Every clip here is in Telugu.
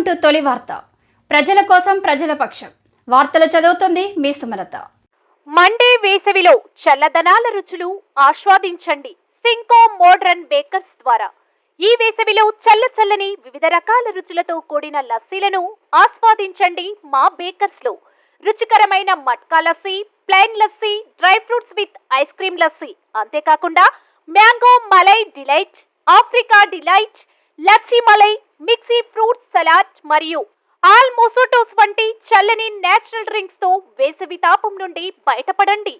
టు తొలి వార్త. ప్రజల కోసం ప్రజల పక్షం. వార్తలు చదువుతుంది మీ సుమలత. మండే వేసవిలో చల్లదనాల రుచులు ఆస్వాదించండి సింకో మోడ్రన్ బేకర్స్ ద్వారా. ఈ వేసవిలో చల్లని వివిధ రకాల రుచులతో కూడిన లస్సీలను ఆస్వాదించండి మా బేకర్స్ లో. రుచికరమైన matka lassi, plain lassi, dry fruits with ice cream lassi, అంతేకాకుండా mango malai delight, Africa delight, లచ్చి మలై, మిక్సీ ఫ్రూట్ సలాడ్ మరియు ఆల్ మోసోటోస్ వంటి చల్లని నేచురల్ డ్రింక్స్ తో వేసవి తాపం నుండి బయటపడండి.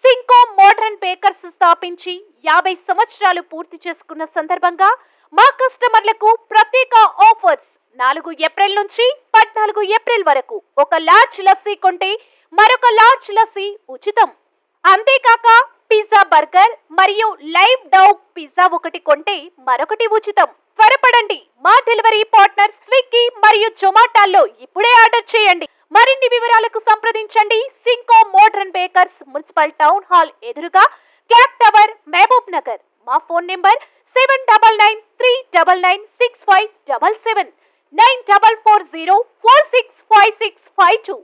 సింకో మోడ్రన్ బేకర్స్ స్థాపించి 50 సంవత్సరాలు పూర్తి చేసుకున్న సందర్భంగా మా కస్టమర్లకు ప్రత్యేక ఆఫర్స్. 4 ఏప్రిల్ నుంచి 14 ఏప్రిల్ వరకు ఒక లార్జ్ లస్సీ కొంటే మరొక లార్జ్ లస్సీ ఉచితం. అంతేకాక పిజ్జా, బర్గర్ మరియు లైవ్ డౌగ్ పిజ్జా ఒకటి కొంటే మరొకటి ఉచితం. త్వరపడండి, మా డెలివరీ పార్ట్నర్ స్విగ్గీ మరియు జొమాటోలో ఇప్పుడే ఆర్డర్ చేయండి. మరిన్ని వివరాలకు సంప్రదించండి సింకో modern bakers, municipal town hall ఎదురుగా, క్లాక్ టవర్, మహబూబ్ నగర్. మా ఫోన్ నెంబర్ 7993996577, 9440465652.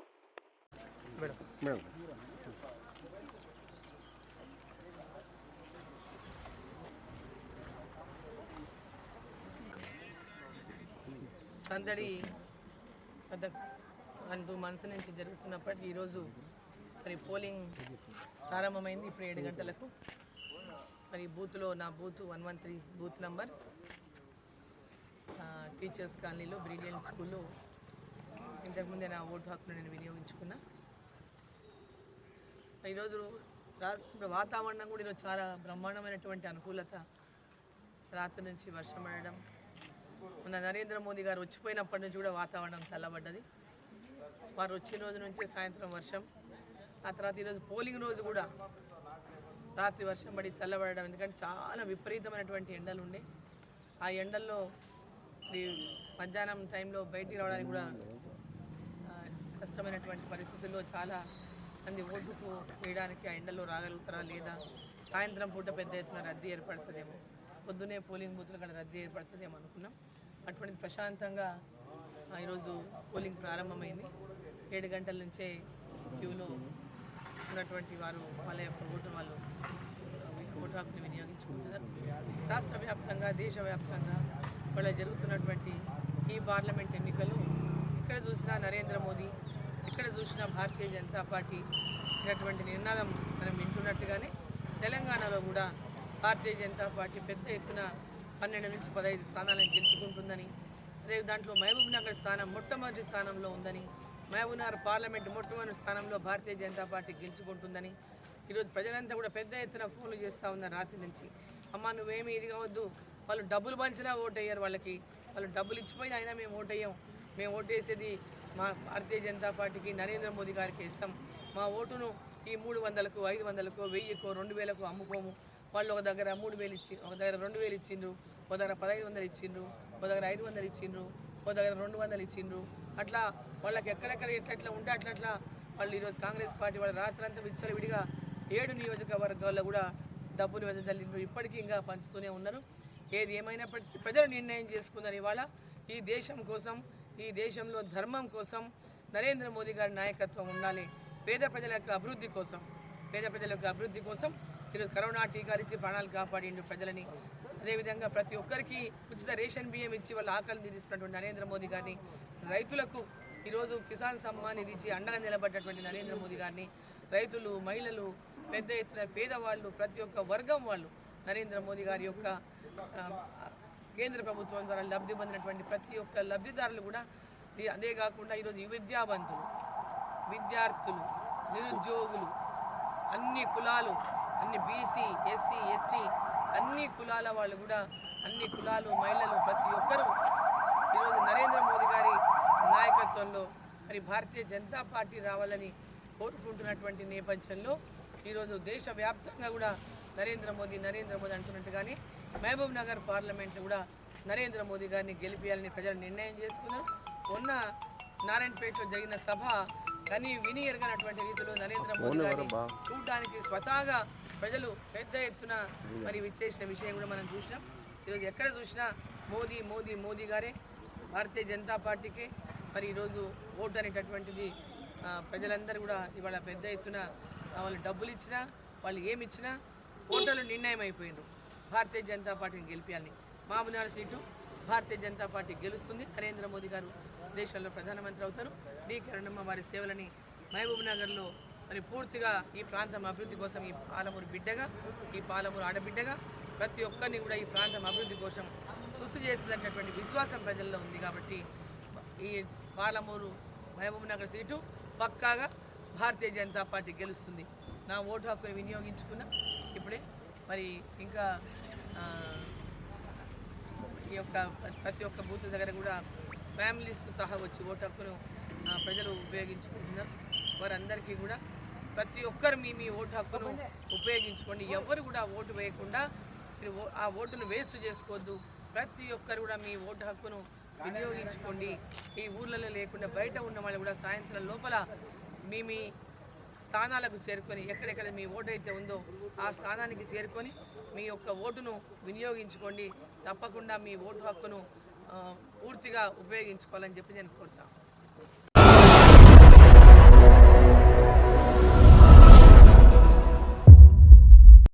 సందడి పెద్ద 2 మంత్స్ నుంచి జరుగుతున్నప్పటికీ ఈరోజు మరి పోలింగ్ ప్రారంభమైంది. ఇప్పుడు 7 గంటలకు మరి బూత్లో నా బూత్ 113 బూత్ నంబర్ టీచర్స్ కాలనీలో బ్రిలియన్ స్కూల్లో ఇంతకుముందే నా ఓటు హక్కును నేను వినియోగించుకున్నా. ఈరోజు వాతావరణం కూడా ఈరోజు చాలా బ్రహ్మాండమైనటువంటి అనుకూలత. రాత్రి నుంచి వర్షం పడడం, మన నరేంద్ర మోదీ గారు వచ్చిపోయినప్పటి నుంచి కూడా వాతావరణం చల్లబడ్డది. వారు వచ్చిన రోజు నుంచే సాయంత్రం వర్షం, ఆ తర్వాత ఈరోజు పోలింగ్ రోజు కూడా రాత్రి వర్షం పడి చల్లబడడం. ఎందుకంటే చాలా విపరీతమైనటువంటి ఎండలు ఉండే. ఆ ఎండల్లో మధ్యాహ్నం టైంలో బయటికి రావడానికి కూడా కష్టమైనటువంటి పరిస్థితుల్లో చాలా మంది ఓటుకు వేయడానికి ఆ ఎండల్లో రాగలుగుతారా లేదా, సాయంత్రం పూట పెద్ద ఎత్తున రద్దీ ఏర్పడుతుందేమో, పొద్దునే పోలింగ్ బూత్లు కూడా రద్దీ ఏర్పడుతుందేమో అనుకున్నాం. అటువంటి ప్రశాంతంగా ఈరోజు పోలింగ్ ప్రారంభమైంది. 7 గంటల నుంచే క్యూలో ఉన్నటువంటి వారు వాళ్ళ యొక్క ఓటు హక్కుని వినియోగించుకుంటున్నారు. రాష్ట్ర వ్యాప్తంగా, దేశవ్యాప్తంగా వాళ్ళ జరుగుతున్నటువంటి ఈ పార్లమెంట్ ఎన్నికలు ఎక్కడ చూసినా నరేంద్ర మోదీ, ఎక్కడ చూసినా భారతీయ జనతా పార్టీ ఇటువంటి నినాదం మనం వింటున్నట్టుగానే తెలంగాణలో కూడా భారతీయ జనతా పార్టీ పెద్ద ఎత్తున 12 నుంచి 15 స్థానాలను గెలుచుకుంటుందని, అదే దాంట్లో మహబూబ్ నగర్ స్థానం మొట్టమొదటి స్థానంలో ఉందని, మహబూబ్ నగర్ పార్లమెంట్ మొట్టమొదటి స్థానంలో భారతీయ జనతా పార్టీ గెలుచుకుంటుందని ఈరోజు ప్రజలంతా కూడా పెద్ద ఎత్తున ఫోన్లు చేస్తూ ఉన్నారు రాత్రి నుంచి. అమ్మ నువ్వేమి ఇది కావద్దు, వాళ్ళు డబ్బులు పంచినా ఓటయ్యారు, వాళ్ళకి వాళ్ళు డబ్బులు ఇచ్చిపోయినా అయినా మేము ఓటయ్యాం, మేము ఓటేసేది మా భారతీయ జనతా పార్టీకి, నరేంద్ర మోదీ గారికి ఇస్తాం, మా ఓటును ఈ 300కు 500కు 1000కు 2000కు అమ్ముకోము. వాళ్ళు ఒక దగ్గర 3000 ఇచ్చి, ఒక దగ్గర 2000 ఇచ్చిండ్రు, ఒక దగ్గర 1500 ఇచ్చిండ్రు, ఒక దగ్గర 500 ఇచ్చిండ్రు, ఒక దగ్గర 200 ఇచ్చిండ్రు. అట్లా వాళ్ళకి ఎక్కడెక్కడ ఎట్లా ఉంటే అట్లా వాళ్ళు ఈరోజు కాంగ్రెస్ పార్టీ వాళ్ళ రాత్రంతా విచ్చలవిడిగా 7 నియోజకవర్గాల్లో కూడా డబ్బులు వెదజల్లిండ్రు. ఇప్పటికీ ఇంకా పంచుతూనే ఉన్నారు. ఏది ఏమైనప్పటికీ ప్రజలు నిర్ణయం చేసుకున్నారు. ఇవాళ ఈ దేశం కోసం, ఈ దేశంలో ధర్మం కోసం నరేంద్ర మోదీ గారి నాయకత్వం ఉండాలి. పేద ప్రజల యొక్క అభివృద్ధి కోసం ఈరోజు కరోనా టీకాలు ఇచ్చి ప్రాణాలు కాపాడిండు ప్రజలని. అదేవిధంగా ప్రతి ఒక్కరికి ఉచిత రేషన్ బియ్యం ఇచ్చి వాళ్ళ ఆకలి తీరుస్తున్నటువంటి నరేంద్ర మోదీ గారిని, రైతులకు ఈరోజు కిసాన్ సమ్మాన్ నిధి ఇచ్చి అండగా నిలబడ్డటువంటి నరేంద్ర మోదీ గారిని, రైతులు, మహిళలు, పెద్ద ఎత్తున పేదవాళ్ళు, ప్రతి ఒక్క వర్గం వాళ్ళు నరేంద్ర మోదీ గారి యొక్క కేంద్ర ప్రభుత్వం ద్వారా లబ్ధి పొందినటువంటి ప్రతి ఒక్క లబ్ధిదారులు కూడా, అదే కాకుండా ఈరోజు విద్యావంతులు, విద్యార్థులు, నిరుద్యోగులు, అన్ని కులాలు, అన్ని బీసీ, ఎస్సీ, ఎస్టీ అన్ని కులాల వాళ్ళు కూడా, అన్ని కులాలు, మహిళలు ప్రతి ఒక్కరూ ఈరోజు నరేంద్ర మోదీ గారి నాయకత్వంలో మరి భారతీయ జనతా పార్టీ రావాలని కోరుకుంటున్నటువంటి నేపథ్యంలో ఈరోజు దేశవ్యాప్తంగా కూడా నరేంద్ర మోదీ అంటున్నట్టుగానే మహబూబ్ నగర్ పార్లమెంట్లో కూడా నరేంద్ర మోదీ గారిని గెలిపించాలని ప్రజలు నిర్ణయం చేసుకున్నారు. మొన్న నారాయణపేటలో జరిగిన సభ కానీ విని ఎరగనటువంటి రీతిలో నరేంద్ర మోదీ గారిని చూడడానికి స్వతహాగా ప్రజలు పెద్ద ఎత్తున మరి విచ్చేసిన విషయం కూడా మనం చూసినాం. ఈరోజు ఎక్కడ చూసినా మోదీ గారే భారతీయ జనతా పార్టీకే మరి ఈరోజు ఓటు అనేటటువంటిది ప్రజలందరూ కూడా ఇవాళ పెద్ద ఎత్తున వాళ్ళు డబ్బులు ఇచ్చినా వాళ్ళు ఏమి ఇచ్చినా ఓటర్లు నిర్ణయం అయిపోయింది భారతీయ జనతా పార్టీని గెలిపించాలని. మహబూబ్నగర్ సీటు భారతీయ జనతా పార్టీ గెలుస్తుంది. నరేంద్ర మోదీ గారు దేశంలో ప్రధానమంత్రి అవుతారు. డి.కే. అరుణమ్మ వారి సేవలని మహబూబ్నగర్లో మరి పూర్తిగా ఈ ప్రాంతం అభివృద్ధి కోసం ఈ పాలమూరు బిడ్డగా, ఈ పాలమూరు ఆడబిడ్డగా ప్రతి ఒక్కరిని కూడా ఈ ప్రాంతం అభివృద్ధి కోసం కృషి చేసేటటువంటి విశ్వాసం ప్రజల్లో ఉంది. కాబట్టి ఈ పాలమూరు మహబూబ్నగర్ సీటు పక్కాగా భారతీయ జనతా పార్టీ గెలుస్తుంది. నా ఓటు హక్కుని వినియోగించుకున్నా ఇప్పుడే. మరి ఇంకా ఈ యొక్క ప్రతి ఒక్క బూత్ దగ్గర కూడా ఫ్యామిలీస్ సహా వచ్చి ఓటు హక్కును ప్రజలు ఉపయోగించుకుంటున్నారు. వారందరికీ కూడా ప్రతి ఒక్కరు మీ ఓటు హక్కును ఉపయోగించుకోండి. ఎవరు కూడా ఓటు వేయకుండా మీరు ఆ ఓటును వేస్ట్ చేసుకోవద్దు. ప్రతి ఒక్కరు కూడా మీ ఓటు హక్కును వినియోగించుకోండి. ఈ ఊర్లలో లేకుండా బయట ఉన్న వాళ్ళు కూడా సాయంత్రం లోపల మీ స్థానాలకు చేరుకొని ఎక్కడెక్కడ మీ ఓటు అయితే ఉందో ఆ స్థానానికి చేరుకొని మీ యొక్క ఓటును వినియోగించుకోండి. తప్పకుండా మీ ఓటు హక్కును పూర్తిగా ఉపయోగించుకోవాలని చెప్పి నేను కోరుతాను.